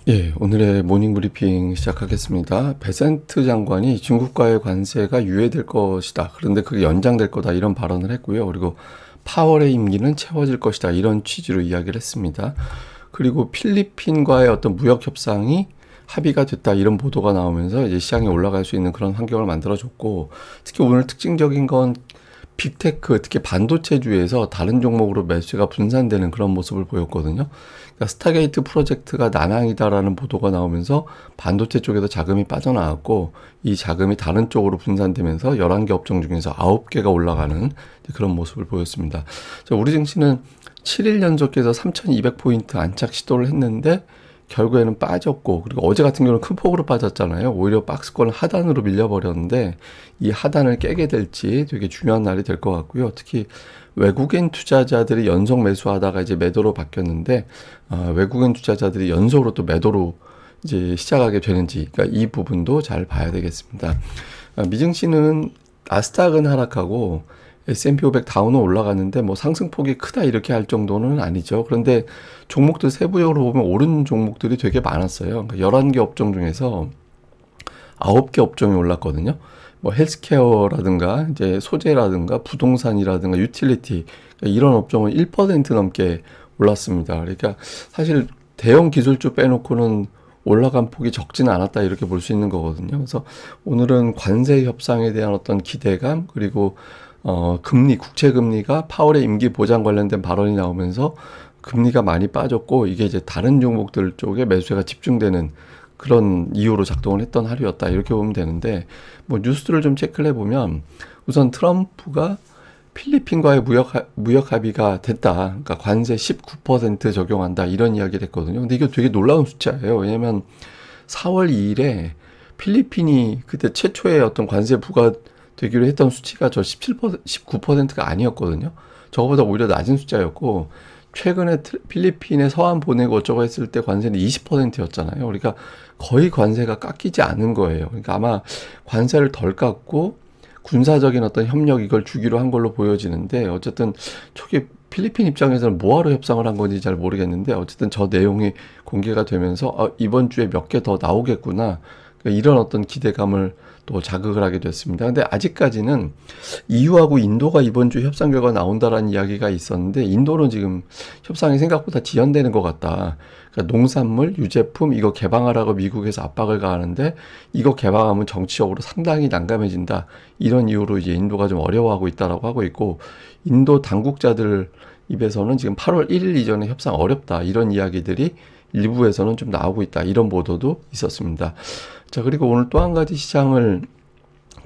예, 오늘의 모닝 브리핑 시작하겠습니다. 베센트 장관이 중국과의 관세가 유예될 것이다. 그런데 그게 연장될 거다. 이런 발언을 했고요. 그리고 파월의 임기는 채워질 것이다. 이런 취지로 이야기를 했습니다. 그리고 필리핀과의 어떤 무역 협상이 합의가 됐다. 이런 보도가 나오면서 이제 시장에 올라갈 수 있는 그런 환경을 만들어줬고, 특히 오늘 특징적인 건 빅테크, 특히 반도체주에서 다른 종목으로 매수가 분산되는 그런 모습을 보였거든요. 그러니까 스타게이트 프로젝트가 난항이다라는 보도가 나오면서 반도체 쪽에서 자금이 빠져나왔고, 이 자금이 다른 쪽으로 분산되면서 11개 업종 중에서 9개가 올라가는 그런 모습을 보였습니다. 우리 증시는 7일 연속해서 3,200포인트 안착 시도를 했는데 결국에는 빠졌고, 그리고 어제 같은 경우는 큰 폭으로 빠졌잖아요. 오히려 박스권 하단으로 밀려버렸는데 이 하단을 깨게 될지 되게 중요한 날이 될 것 같고요. 특히 외국인 투자자들이 연속 매수하다가 이제 매도로 바뀌었는데, 외국인 투자자들이 연속으로 또 매도로 이제 시작하게 되는지, 그러니까 이 부분도 잘 봐야 되겠습니다. 미증시는 나스닥은 하락하고 S&P 500 다운은 올라갔는데 뭐 상승폭이 크다 이렇게 할 정도는 아니죠. 그런데 종목들 세부적으로 보면 오른 종목들이 되게 많았어요. 그러니까 11개 업종 중에서 9개 업종이 올랐거든요. 뭐 헬스케어라든가 이제 소재라든가 부동산이라든가 유틸리티, 그러니까 이런 업종은 1% 넘게 올랐습니다. 그러니까 사실 대형 기술주 빼놓고는 올라간 폭이 적지는 않았다 이렇게 볼 수 있는 거거든요. 그래서 오늘은 관세 협상에 대한 어떤 기대감, 그리고 금리, 국채 금리가 파월의 임기 보장 관련된 발언이 나오면서 금리가 많이 빠졌고, 이게 이제 다른 종목들 쪽에 매수가 집중되는 그런 이유로 작동을 했던 하루였다 이렇게 보면 되는데, 뭐 뉴스를 좀 체크를 해보면 우선 트럼프가 필리핀과의 무역 합의가 됐다. 그러니까 관세 19% 적용한다 이런 이야기를 했거든요. 근데 이게 되게 놀라운 숫자예요. 왜냐하면 4월 2일에 필리핀이 그때 최초의 어떤 관세 부과되기로 했던 수치가 저 17%, 19%가 아니었거든요. 저거보다 오히려 낮은 숫자였고, 최근에 필리핀에 서한 보내고 어쩌고 했을 때 관세는 20%였잖아요. 그러니까 거의 관세가 깎이지 않은 거예요. 그러니까 아마 관세를 덜 깎고 군사적인 어떤 협력 이걸 주기로 한 걸로 보여지는데, 어쨌든 초기 필리핀 입장에서는 뭐하러 협상을 한 건지 잘 모르겠는데, 어쨌든 저 내용이 공개가 되면서 이번 주에 몇 개 더 나오겠구나, 그러니까 이런 어떤 기대감을 또 자극을 하게 됐습니다. 근데 아직까지는 EU하고 인도가 이번 주 협상 결과 나온다라는 이야기가 있었는데, 인도는 지금 협상이 생각보다 지연되는 것 같다. 그러니까 농산물, 유제품 이거 개방하라고 미국에서 압박을 가하는데, 이거 개방하면 정치적으로 상당히 난감해진다. 이런 이유로 이제 인도가 좀 어려워하고 있다라고 하고 있고, 인도 당국자들 입에서는 지금 8월 1일 이전에 협상 어렵다 이런 이야기들이 일부에서는 좀 나오고 있다 이런 보도도 있었습니다. 자, 그리고 오늘 또 한 가지 시장을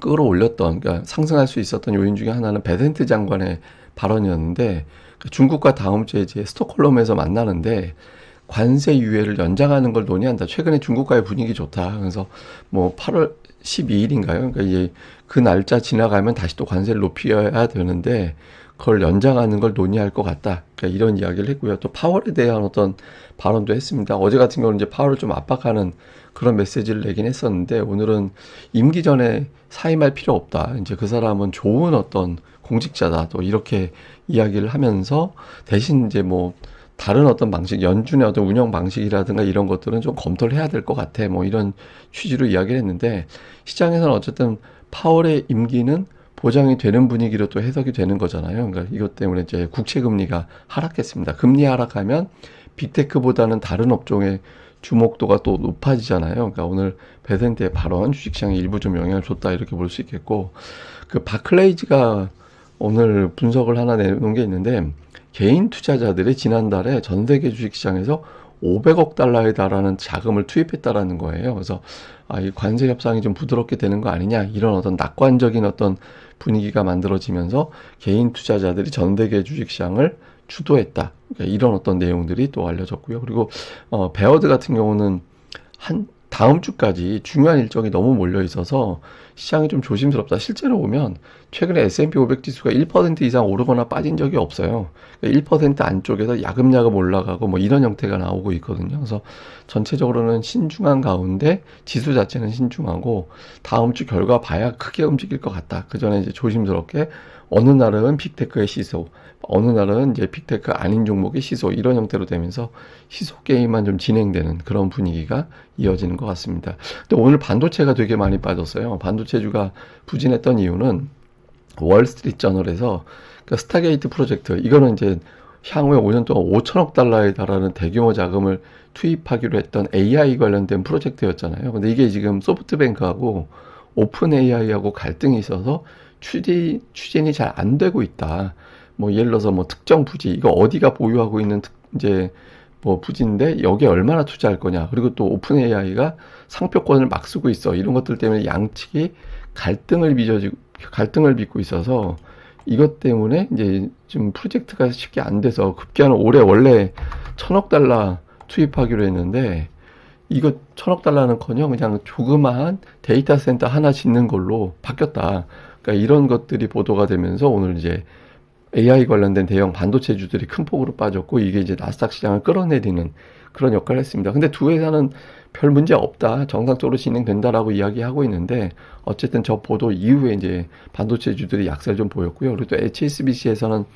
끌어올렸던, 그러니까 상승할 수 있었던 요인 중에 하나는 베센트 장관의 발언이었는데, 중국과 다음 주에 이제 스톡홀름에서 만나는데 관세 유예를 연장하는 걸 논의한다. 최근에 중국과의 분위기 좋다. 그래서 뭐 8월 12일인가요? 그러니까 이제 그 날짜 지나가면 다시 또 관세를 높여야 되는데 그걸 연장하는 걸 논의할 것 같다. 그러니까 이런 이야기를 했고요. 또 파월에 대한 어떤 발언도 했습니다. 어제 같은 경우는 이제 파월을 좀 압박하는 그런 메시지를 내긴 했었는데, 오늘은 임기 전에 사임할 필요 없다. 이제 그 사람은 좋은 어떤 공직자다. 또 이렇게 이야기를 하면서 대신 이제 뭐 다른 어떤 방식, 연준의 어떤 운영 방식이라든가 이런 것들은 좀 검토를 해야 될 것 같아. 뭐 이런 취지로 이야기를 했는데, 시장에서는 어쨌든 파월의 임기는 보장이 되는 분위기로 또 해석이 되는 거잖아요. 그러니까 이것 때문에 이제 국채 금리가 하락했습니다. 금리 하락하면 빅테크보다는 다른 업종의 주목도가 또 높아지잖아요. 그러니까 오늘 베센트의 발언 주식시장에 일부 좀 영향을 줬다 이렇게 볼 수 있겠고, 그 바클레이즈가 오늘 분석을 하나 내놓은 게 있는데, 개인 투자자들이 지난달에 전 세계 주식시장에서 500억 달러에 달하는 자금을 투입했다라는 거예요. 그래서 이 관세 협상이 좀 부드럽게 되는 거 아니냐, 이런 어떤 낙관적인 어떤 분위기가 만들어지면서 개인 투자자들이 전 세계 주식시장을 주도했다. 그러니까 이런 어떤 내용들이 또 알려졌고요. 그리고 베어드 같은 경우는 한 다음 주까지 중요한 일정이 너무 몰려 있어서 시장이 좀 조심스럽다. 실제로 보면 최근에 S&P 500 지수가 1% 이상 오르거나 빠진 적이 없어요. 1% 안쪽에서 야금야금 올라가고 뭐 이런 형태가 나오고 있거든요. 그래서 전체적으로는 신중한 가운데 지수 자체는 신중하고 다음 주 결과 봐야 크게 움직일 것 같다. 그 전에 이제 조심스럽게 어느 날은 빅테크의 시소, 어느 날은 이제 빅테크 아닌 종목의 시소 이런 형태로 되면서 시소 게임만 좀 진행되는 그런 분위기가 이어지는 것 같습니다. 근데 오늘 반도체가 되게 많이 빠졌어요. 반도체주가 부진했던 이유는 월스트리트 저널에서 그 스타게이트 프로젝트 이거는 이제 향후에 5년 동안 5천억 달러에 달하는 대규모 자금을 투입하기로 했던 AI 관련된 프로젝트였잖아요. 근데 이게 지금 소프트뱅크하고 오픈 AI하고 갈등이 있어서 추진이 잘 안 되고 있다. 뭐 예를 들어서 뭐 특정 부지 이거 어디가 보유하고 있는 이제 뭐 부지인데 여기에 얼마나 투자할 거냐. 그리고 또 오픈 AI가 상표권을 막 쓰고 있어. 이런 것들 때문에 양측이 갈등을 빚고 있어서 이것 때문에 이제 좀 프로젝트가 쉽게 안 돼서 급기야는 올해 원래 1,000억 달러 투입하기로 했는데 이거 1,000억 달러는커녕 그냥 조그마한 데이터 센터 하나 짓는 걸로 바뀌었다. 그러니까 이런 것들이 보도가 되면서 오늘 이제 AI 관련된 대형 반도체주들이 큰 폭으로 빠졌고 이게 이제 나스닥 시장을 끌어내리는 그런 역할을 했습니다. 근데 두 회사는 별 문제 없다. 정상적으로 진행된다라고 이야기하고 있는데 어쨌든 저 보도 이후에 이제 반도체주들이 약세를 좀 보였고요. 그리고 또 HSBC에서는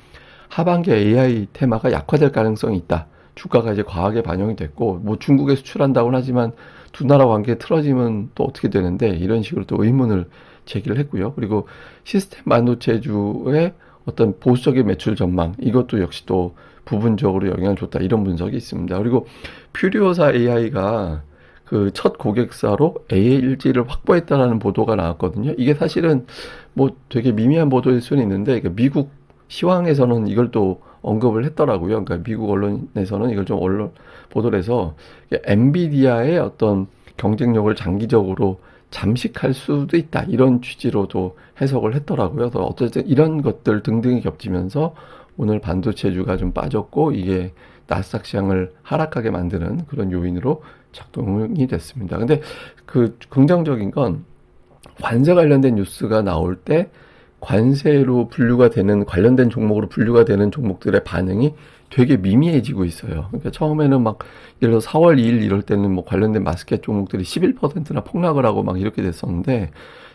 하반기 AI 테마가 약화될 가능성이 있다. 주가가 이제 과하게 반영이 됐고 뭐 중국에 수출한다고는 하지만 두 나라 관계 틀어지면 또 어떻게 되는데 이런 식으로 또 의문을 제기를 했고요. 그리고 시스템 반도체주의 어떤 보수적인 매출 전망 이것도 역시 또 부분적으로 영향을 줬다 이런 분석이 있습니다. 그리고 퓨리오사 AI가 그 첫 고객사로 ALG를 확보했다라는 보도가 나왔거든요. 이게 사실은 뭐 되게 미미한 보도일 수는 있는데 미국 시황에서는 이걸 또 언급을 했더라고요. 그러니까 미국 언론에서는 이걸 좀 보도를 해서 엔비디아의 어떤 경쟁력을 장기적으로 잠식할 수도 있다. 이런 취지로도 해석을 했더라고요. 그래서 어쨌든 이런 것들 등등이 겹치면서 오늘 반도체주가 좀 빠졌고 이게 나스닥 시장을 하락하게 만드는 그런 요인으로 작동이 됐습니다. 근데 그 긍정적인 건 관세 관련된 뉴스가 나올 때 관세로 분류가 되는 관련된 종목으로 분류가 되는 종목들의 반응이 되게 미미해지고 있어요. 그러니까 처음에는 막 예를 들어 4월 2일 이럴 때는 뭐 관련된 마스켓 종목들이 11%나 폭락을 하고 막 이렇게 됐었는데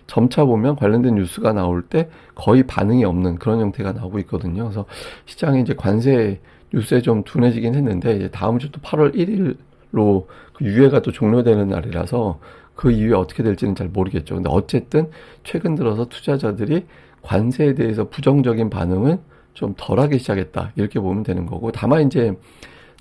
점차 보면 관련된 뉴스가 나올 때 거의 반응이 없는 그런 형태가 나오고 있거든요. 그래서 시장이 이제 관세 뉴스에 좀 둔해지긴 했는데 이제 다음 주 또 8월 1일로 그 유예가 또 종료되는 날이라서 그 이후에 어떻게 될지는 잘 모르겠죠. 근데 어쨌든 최근 들어서 투자자들이 관세에 대해서 부정적인 반응은 좀 덜하기 시작했다. 이렇게 보면 되는 거고. 다만 이제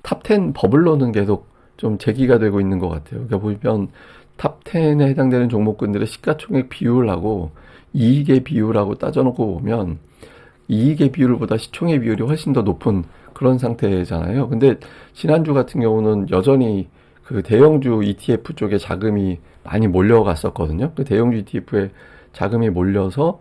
탑10 버블로는 계속 좀 제기가 되고 있는 것 같아요. 그러니까 보면 탑10에 해당되는 종목군들의 시가총액 비율하고 이익의 비율하고 따져놓고 보면 이익의 비율보다 시총의 비율이 훨씬 더 높은 그런 상태잖아요. 근데 지난주 같은 경우는 여전히 그 대형주 ETF 쪽에 자금이 많이 몰려갔었거든요. 그 대형주 ETF에 자금이 몰려서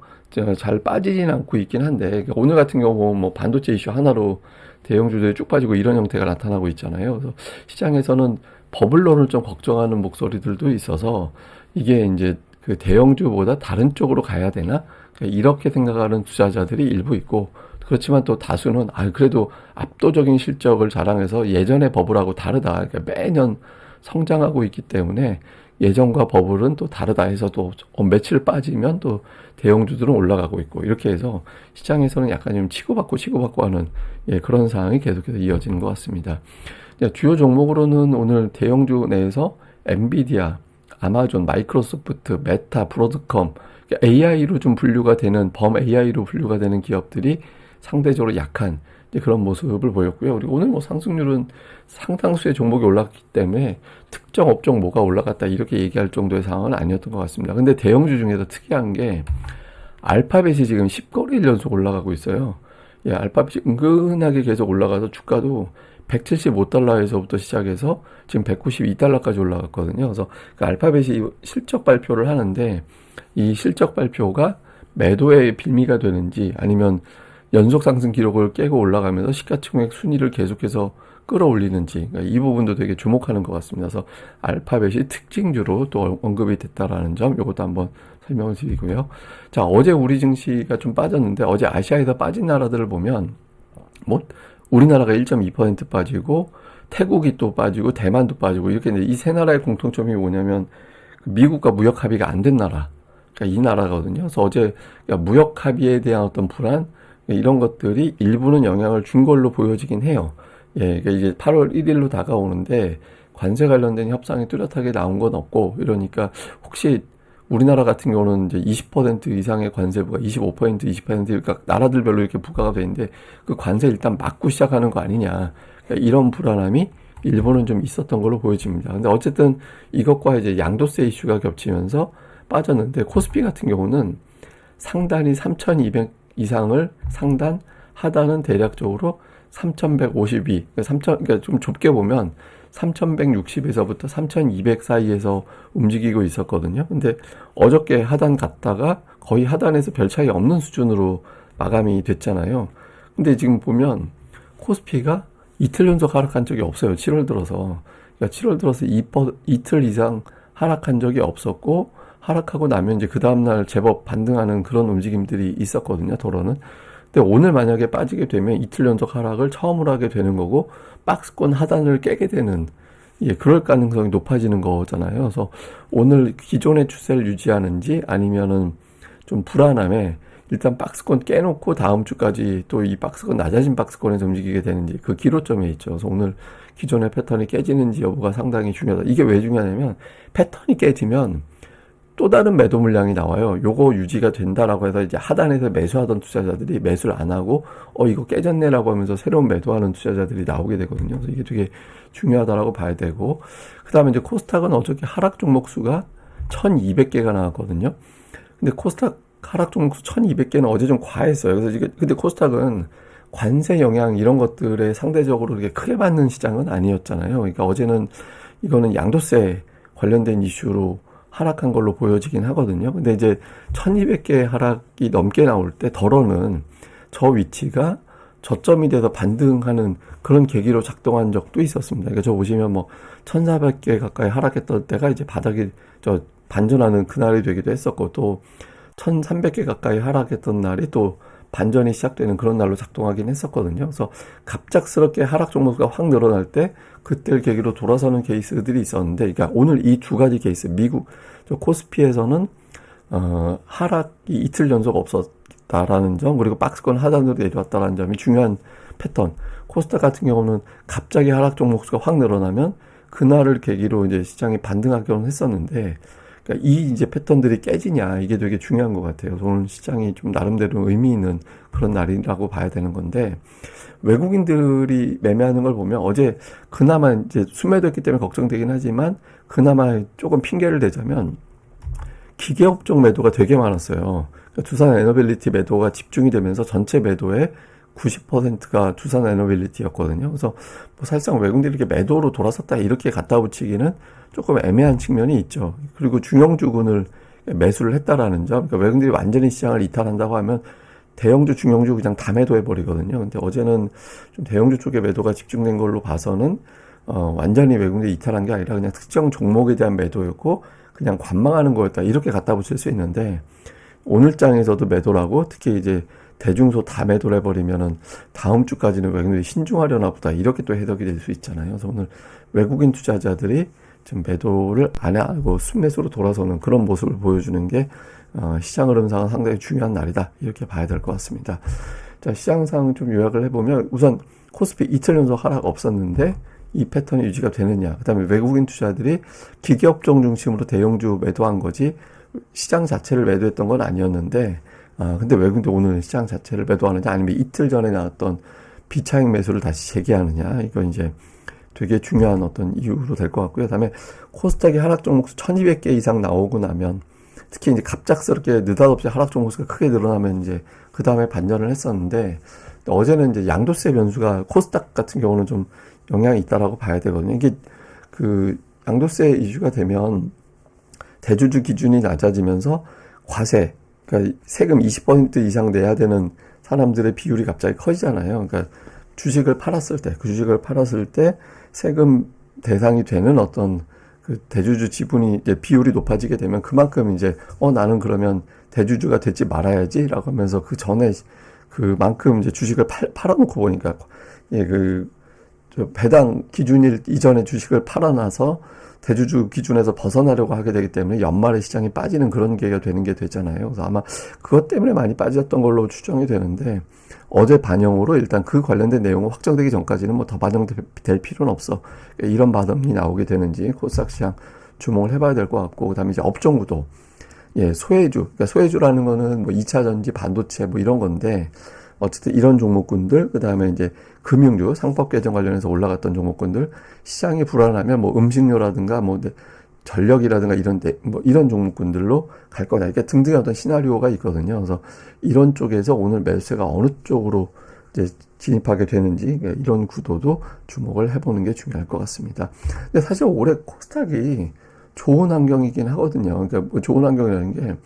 잘 빠지진 않고 있긴 한데 오늘 같은 경우 뭐 반도체 이슈 하나로 대형주들이 쭉 빠지고 이런 형태가 나타나고 있잖아요. 그래서 시장에서는 버블론을 좀 걱정하는 목소리들도 있어서 이게 이제 그 대형주보다 다른 쪽으로 가야 되나 이렇게 생각하는 투자자들이 일부 있고 그렇지만 또 다수는 그래도 압도적인 실적을 자랑해서 예전의 버블하고 다르다. 그러니까 매년 성장하고 있기 때문에 예전과 버블은 또 다르다 해서 또 며칠 빠지면 또 대형주들은 올라가고 있고 이렇게 해서 시장에서는 약간 좀 치고받고 하는 그런 상황이 계속해서 이어지는 것 같습니다. 주요 종목으로는 오늘 대형주 내에서 엔비디아, 아마존, 마이크로소프트, 메타, 브로드컴 AI로 좀 분류가 되는 AI로 분류가 되는 기업들이 상대적으로 약한 그런 모습을 보였고요. 그리고 오늘 뭐 상승률은 상당수의 종목이 올랐기 때문에 특정 업종 뭐가 올라갔다 이렇게 얘기할 정도의 상황은 아니었던 것 같습니다. 근데 대형주 중에서 특이한 게 알파벳이 지금 10거래일 연속 올라가고 있어요. 알파벳이 은근하게 계속 올라가서 주가도 175달러에서부터 시작해서 지금 192달러까지 올라갔거든요. 그래서 그 알파벳이 실적 발표를 하는데 이 실적 발표가 매도의 빌미가 되는지 아니면 연속 상승 기록을 깨고 올라가면서 시가총액 순위를 계속해서 끌어올리는지, 그러니까 이 부분도 되게 주목하는 것 같습니다. 그래서 알파벳이 특징주로 또 언급이 됐다라는 점, 이것도 한번 설명을 드리고요. 자, 어제 우리 증시가 좀 빠졌는데, 어제 아시아에서 빠진 나라들을 보면, 뭐, 우리나라가 1.2% 빠지고, 태국이 또 빠지고, 대만도 빠지고, 이렇게 이 세 나라의 공통점이 뭐냐면, 미국과 무역 합의가 안 된 나라. 그러니까 이 나라거든요. 그래서 어제 그러니까 무역 합의에 대한 어떤 불안, 이런 것들이 일부는 영향을 준 걸로 보여지긴 해요. 예, 그러니까 이제 8월 1일로 다가오는데 관세 관련된 협상이 뚜렷하게 나온 건 없고 이러니까 혹시 우리나라 같은 경우는 이제 20% 이상의 관세부가 25%, 20% 그러니까 나라들별로 이렇게 부과가 되는데 그 관세 일단 막고 시작하는 거 아니냐. 그러니까 이런 불안함이 일본은 좀 있었던 걸로 보여집니다. 근데 어쨌든 이것과 이제 양도세 이슈가 겹치면서 빠졌는데 코스피 같은 경우는 상단이 3,200 이상을 상단, 하단은 대략적으로 3,152, 그러니까 좀 좁게 보면 3,160에서부터 3,200 사이에서 움직이고 있었거든요. 근데 어저께 하단 갔다가 거의 하단에서 별 차이 없는 수준으로 마감이 됐잖아요. 근데 지금 보면 코스피가 이틀 연속 하락한 적이 없어요. 7월 들어서. 그러니까 7월 들어서 이틀 이상 하락한 적이 없었고, 하락하고 나면 이제 그 다음날 제법 반등하는 그런 움직임들이 있었거든요, 도로는. 근데 오늘 만약에 빠지게 되면 이틀 연속 하락을 처음으로 하게 되는 거고, 박스권 하단을 깨게 되는, 예, 그럴 가능성이 높아지는 거잖아요. 그래서 오늘 기존의 추세를 유지하는지 아니면은 좀 불안함에 일단 박스권 깨놓고 다음 주까지 또 이 박스권, 낮아진 박스권에서 움직이게 되는지 그 기로점에 있죠. 그래서 오늘 기존의 패턴이 깨지는지 여부가 상당히 중요하다. 이게 왜 중요하냐면 패턴이 깨지면 또 다른 매도 물량이 나와요. 요거 유지가 된다라고 해서 이제 하단에서 매수하던 투자자들이 매수를 안 하고 이거 깨졌네라고 하면서 새로운 매도하는 투자자들이 나오게 되거든요. 그래서 이게 되게 중요하다라고 봐야 되고, 그다음에 이제 코스닥은 어저께 하락 종목 수가 1,200개가 나왔거든요. 근데 코스닥 하락 종목 수 1,200개는 어제 좀 과했어요. 그래서 이게 근데 코스닥은 관세 영향 이런 것들에 상대적으로 그렇게 크게 받는 시장은 아니었잖아요. 그러니까 어제는 이거는 양도세 관련된 이슈로 하락한 걸로 보여지긴 하거든요. 근데 이제 1,200개 하락이 넘게 나올 때 덜어는 저 위치가 저점이 돼서 반등하는 그런 계기로 작동한 적도 있었습니다. 그러니까 저 보시면 뭐 1,400개 가까이 하락했던 때가 이제 바닥이 저 반전하는 그날이 되기도 했었고, 또 1,300개 가까이 하락했던 날이 또 반전이 시작되는 그런 날로 작동하긴 했었거든요. 그래서 갑작스럽게 하락 종목수가 확 늘어날 때 그때를 계기로 돌아서는 케이스들이 있었는데, 그러니까 오늘 이 두 가지 케이스, 미국 저 코스피에서는 하락이 이틀 연속 없었다라는 점, 그리고 박스권 하단으로 내려왔다라는 점이 중요한 패턴. 코스닥 같은 경우는 갑자기 하락 종목수가 확 늘어나면 그날을 계기로 이제 시장이 반등하기는 했었는데, 그러니까 이 이제 패턴들이 깨지냐, 이게 되게 중요한 것 같아요. 오늘 시장이 좀 나름대로 의미 있는 그런 날이라고 봐야 되는 건데, 외국인들이 매매하는 걸 보면 어제 그나마 이제 순매도했기 때문에 걱정되긴 하지만 그나마 조금 핑계를 대자면 기계업 종 매도가 되게 많았어요. 그러니까 두산 에너빌리티 매도가 집중이 되면서 전체 매도의 90%가 두산 에너빌리티였거든요. 그래서 뭐 사실상 외국인들이 이렇게 매도로 돌아섰다 이렇게 갖다 붙이기는 조금 애매한 측면이 있죠. 그리고 중형주군을 매수를 했다라는 점, 그러니까 외국인들이 완전히 시장을 이탈한다고 하면 대형주, 중형주 그냥 다 매도해버리거든요. 근데 어제는 좀 대형주 쪽에 매도가 집중된 걸로 봐서는 완전히 외국인들이 이탈한 게 아니라 그냥 특정 종목에 대한 매도였고 그냥 관망하는 거였다, 이렇게 갖다 붙일 수 있는데, 오늘 장에서도 매도라고 특히 이제 대중소 다 매도를 해버리면은 다음 주까지는 외국인들이 신중하려나 보다, 이렇게 또 해석이 될 수 있잖아요. 그래서 오늘 외국인 투자자들이 좀 매도를 안 하고 순매수로 돌아서는 그런 모습을 보여주는 게 시장 흐름상은 상당히 중요한 날이다, 이렇게 봐야 될 것 같습니다. 자, 시장상 좀 요약을 해보면 우선 코스피 이틀 연속 하락 없었는데 이 패턴이 유지가 되느냐, 그 다음에 외국인 투자들이 기계업종 중심으로 대형주 매도한 거지 시장 자체를 매도했던 건 아니었는데, 근데 외국인도 오늘 시장 자체를 매도하느냐 아니면 이틀 전에 나왔던 비차익 매수를 다시 재개하느냐, 이건 이제 되게 중요한 어떤 이유로 될 것 같고요. 그다음에 코스닥이 하락 종목수 1,200개 이상 나오고 나면, 특히 이제 갑작스럽게 느닷없이 하락 종목수가 크게 늘어나면 이제 그 다음에 반전을 했었는데, 어제는 이제 양도세 변수가 코스닥 같은 경우는 좀 영향이 있다라고 봐야 되거든요. 이게 그 양도세 이슈가 되면 대주주 기준이 낮아지면서 과세, 그러니까 세금 20% 이상 내야 되는 사람들의 비율이 갑자기 커지잖아요. 그러니까 주식을 팔았을 때, 그 주식을 팔았을 때 세금 대상이 되는 어떤 그 대주주 지분이 이제 비율이 높아지게 되면 그만큼 이제 나는 그러면 대주주가 되지 말아야지라고 하면서 그 전에 그만큼 이제 주식을 팔아놓고 보니까 저 배당 기준일 이전에 주식을 팔아놔서 대주주 기준에서 벗어나려고 하게 되기 때문에 연말에 시장이 빠지는 그런 계기가 되는 게 되잖아요. 그래서 아마 그것 때문에 많이 빠졌던 걸로 추정이 되는데 어제 반영으로 일단 그 관련된 내용은 확정되기 전까지는 뭐 더 반영될 필요는 없어. 이런 반응이 나오게 되는지 코스닥 시장 주목을 해봐야 될 것 같고, 그다음에 이제 업종 구도. 소외주. 그러니까 소외주라는 거는 뭐 2차 전지, 반도체 뭐 이런 건데, 어쨌든 이런 종목군들, 그 다음에 이제 금융주, 상법 개정 관련해서 올라갔던 종목군들, 시장이 불안하면 뭐 음식료라든가 뭐 전력이라든가 이런 종목군들로 갈 거냐. 이게 등등의 어떤 시나리오가 있거든요. 그래서 이런 쪽에서 오늘 매수세가 어느 쪽으로 이제 진입하게 되는지, 이런 구도도 주목을 해보는 게 중요할 것 같습니다. 근데 사실 올해 코스닥이 좋은 환경이긴 하거든요. 그러니까 뭐 좋은 환경이라는 게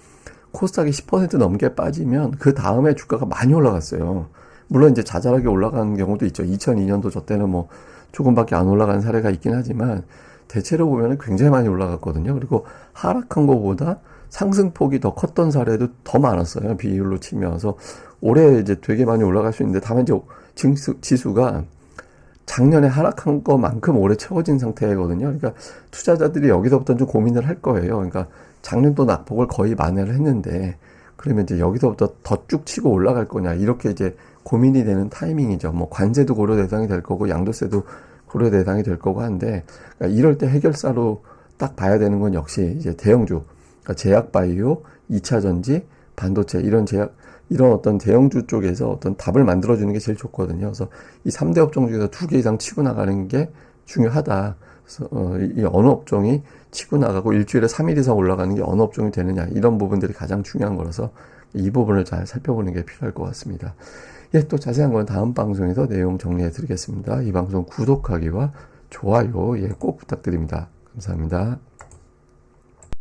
코스닥이 10% 넘게 빠지면 그 다음에 주가가 많이 올라갔어요. 물론 이제 자잘하게 올라간 경우도 있죠. 2002년도 저 때는 뭐 조금밖에 안 올라간 사례가 있긴 하지만 대체로 보면 굉장히 많이 올라갔거든요. 그리고 하락한 것보다 상승폭이 더 컸던 사례도 더 많았어요. 비율로 치면서 올해 이제 되게 많이 올라갈 수 있는데 다만 이제 지수가 작년에 하락한 것만큼 올해 채워진 상태거든요. 그러니까 투자자들이 여기서부터 좀 고민을 할 거예요. 그러니까 작년도 낙폭을 거의 만회를 했는데 그러면 이제 여기서부터 더 쭉 치고 올라갈 거냐 이렇게 이제 고민이 되는 타이밍이죠. 뭐 관세도 고려 대상이 될 거고 양도세도 고려 대상이 될 거고 한데, 그러니까 이럴 때 해결사로 딱 봐야 되는 건 역시 이제 대형주, 그러니까 제약바이오, 2차 전지, 반도체 이런 어떤 대형주 쪽에서 어떤 답을 만들어주는 게 제일 좋거든요. 그래서 이 3대 업종 중에서 2개 이상 치고 나가는 게 중요하다. 그래서 이 어느 업종이 치고 나가고 일주일에 3일 이상 올라가는 게 어느 업종이 되느냐, 이런 부분들이 가장 중요한 거라서 이 부분을 잘 살펴보는 게 필요할 것 같습니다. 또 자세한 건 다음 방송에서 내용 정리해 드리겠습니다. 이 방송 구독하기와 좋아요 꼭 부탁드립니다. 감사합니다.